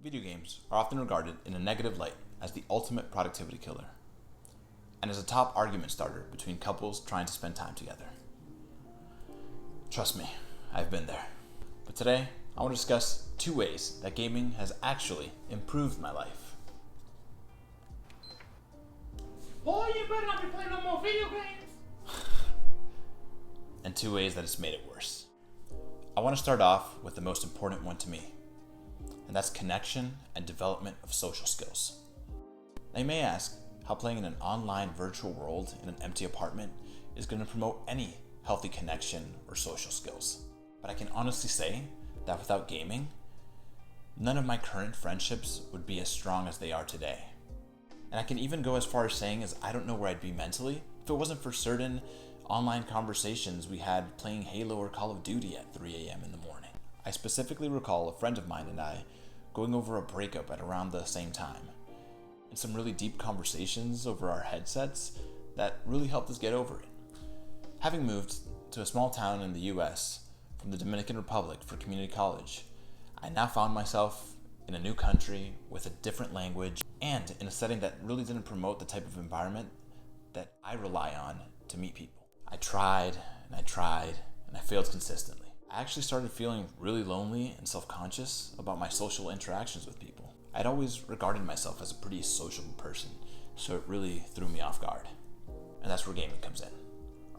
Video games are often regarded in a negative light as the ultimate productivity killer, and as a top argument starter between couples trying to spend time together. Trust me, I've been there. But today, I want to discuss 2 ways that gaming has actually improved my life. Boy, you better not be playing no more video games. And 2 ways that it's made it worse. I want to start off with the most important one to me, and that's connection and development of social skills. Now you may ask how playing in an online virtual world in an empty apartment is going to promote any healthy connection or social skills. But I can honestly say that without gaming, none of my current friendships would be as strong as they are today. And I can even go as far as saying as I don't know where I'd be mentally if it wasn't for certain online conversations we had playing Halo or Call of Duty at 3 a.m. in the morning. I specifically recall a friend of mine and I going over a breakup at around the same time, and some really deep conversations over our headsets that really helped us get over it. Having moved to a small town in the US from the Dominican Republic for community college, I now found myself in a new country with a different language and in a setting that really didn't promote the type of environment that I rely on to meet people. I tried and I failed consistently. I actually started feeling really lonely and self-conscious about my social interactions with people. I'd always regarded myself as a pretty sociable person, so it really threw me off guard. And that's where gaming comes in.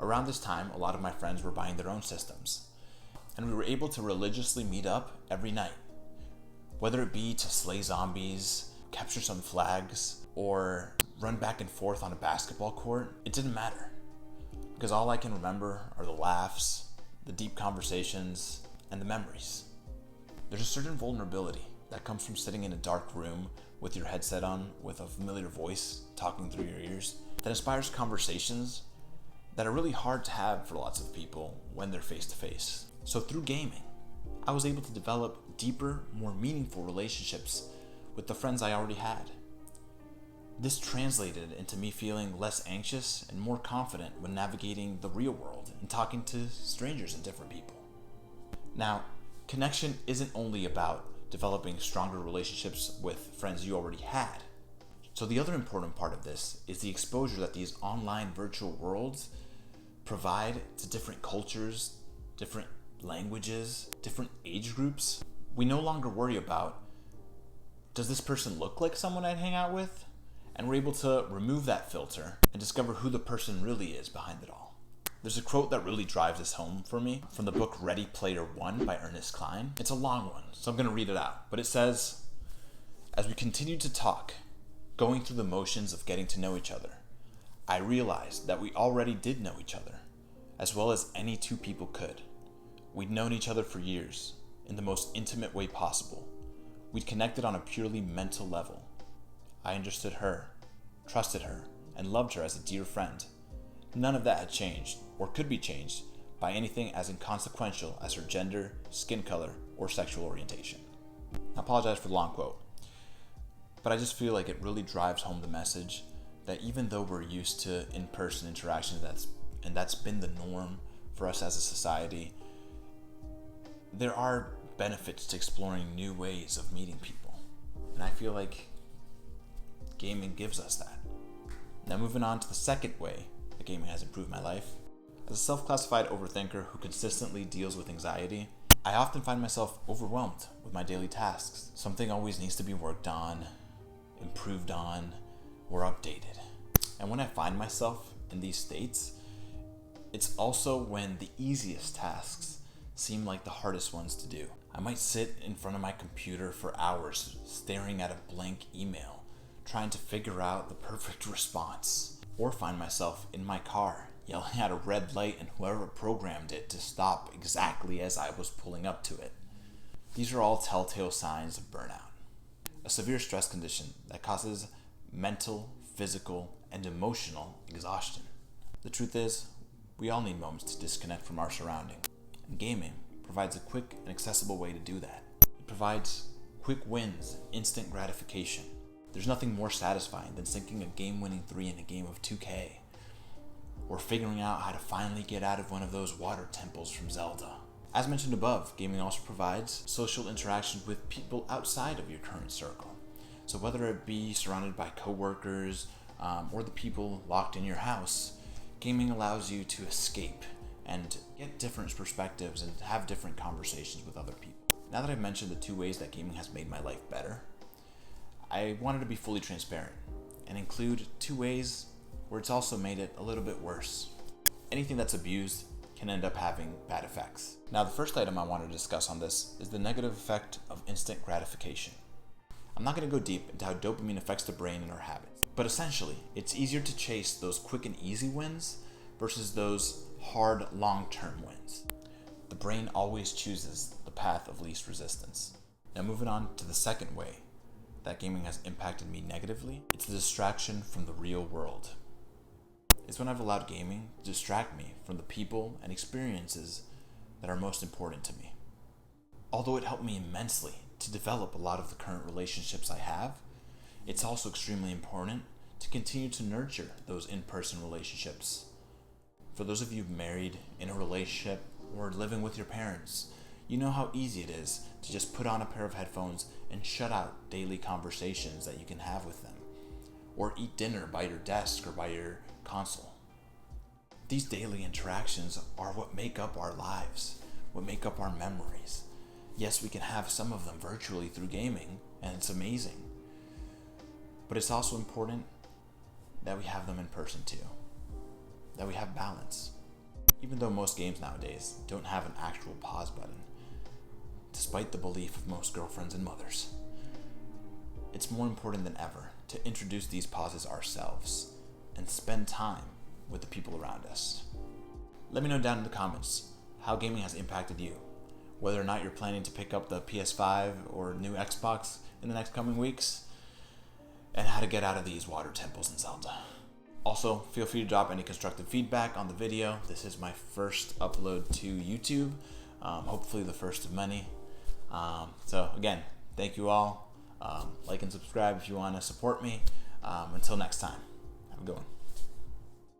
Around this time, a lot of my friends were buying their own systems, and we were able to religiously meet up every night. Whether it be to slay zombies, capture some flags, or run back and forth on a basketball court, it didn't matter. Because all I can remember are the laughs, the deep conversations, and the memories. There's a certain vulnerability that comes from sitting in a dark room with your headset on with a familiar voice talking through your ears that inspires conversations that are really hard to have for lots of people when they're face to face. So through gaming, I was able to develop deeper, more meaningful relationships with the friends I already had. This translated into me feeling less anxious and more confident when navigating the real world and talking to strangers and different people. Now, connection isn't only about developing stronger relationships with friends you already had. So the other important part of this is the exposure that these online virtual worlds provide to different cultures, different languages, different age groups. We no longer worry about, does this person look like someone I'd hang out with? And we're able to remove that filter and discover who the person really is behind it all. There's a quote that really drives this home for me from the book Ready Player One by Ernest Cline. It's a long one, so I'm going to read it out. But it says, "As we continued to talk, going through the motions of getting to know each other, I realized that we already did know each other, as well as any 2 people could. We'd known each other for years, in the most intimate way possible. We'd connected on a purely mental level. I understood her, trusted her, and loved her as a dear friend. None of that had changed, or could be changed, by anything as inconsequential as her gender, skin color, or sexual orientation." I apologize for the long quote, but I just feel like it really drives home the message that even though we're used to in-person interactions, that's been the norm for us as a society, there are benefits to exploring new ways of meeting people. And I feel like gaming gives us that. Now moving on to the second way that gaming has improved my life. As a self-classified overthinker who consistently deals with anxiety, I often find myself overwhelmed with my daily tasks. Something always needs to be worked on, improved on, or updated. And when I find myself in these states, it's also when the easiest tasks seem like the hardest ones to do. I might sit in front of my computer for hours staring at a blank email, trying to figure out the perfect response, or find myself in my car yelling at a red light and whoever programmed it to stop exactly as I was pulling up to it. These are all telltale signs of burnout, a severe stress condition that causes mental, physical, and emotional exhaustion. The truth is, we all need moments to disconnect from our surroundings, and gaming provides a quick and accessible way to do that. It provides quick wins, instant gratification. There's nothing more satisfying than sinking a game-winning 3 in a game of 2K, or figuring out how to finally get out of one of those water temples from Zelda. As mentioned above, gaming also provides social interaction with people outside of your current circle. So whether it be surrounded by coworkers or the people locked in your house, gaming allows you to escape and get different perspectives and have different conversations with other people. Now that I've mentioned the 2 ways that gaming has made my life better, I wanted to be fully transparent and include 2 ways where it's also made it a little bit worse. Anything that's abused can end up having bad effects. Now, the first item I want to discuss on this is the negative effect of instant gratification. I'm not going to go deep into how dopamine affects the brain and our habits, but essentially, it's easier to chase those quick and easy wins versus those hard, long-term wins. The brain always chooses the path of least resistance. Now, moving on to the second way that gaming has impacted me negatively, it's the distraction from the real world. It's when I've allowed gaming to distract me from the people and experiences that are most important to me. Although it helped me immensely to develop a lot of the current relationships I have, it's also extremely important to continue to nurture those in-person relationships. For those of you married, in a relationship, or living with your parents, you know how easy it is to just put on a pair of headphones and shut out daily conversations that you can have with them, or eat dinner by your desk or by your console. These daily interactions are what make up our lives, what make up our memories. Yes, we can have some of them virtually through gaming, and it's amazing. But it's also important that we have them in person too, that we have balance. Even though most games nowadays don't have an actual pause button, despite the belief of most girlfriends and mothers, it's more important than ever to introduce these pauses ourselves and spend time with the people around us. Let me know down in the comments how gaming has impacted you, whether or not you're planning to pick up the PS5 or new Xbox in the next coming weeks, and how to get out of these water temples in Zelda. Also, feel free to drop any constructive feedback on the video. This is my first upload to YouTube, hopefully the first of many. So again, thank you all. Like and subscribe if you want to support me. Until next time, have a good one.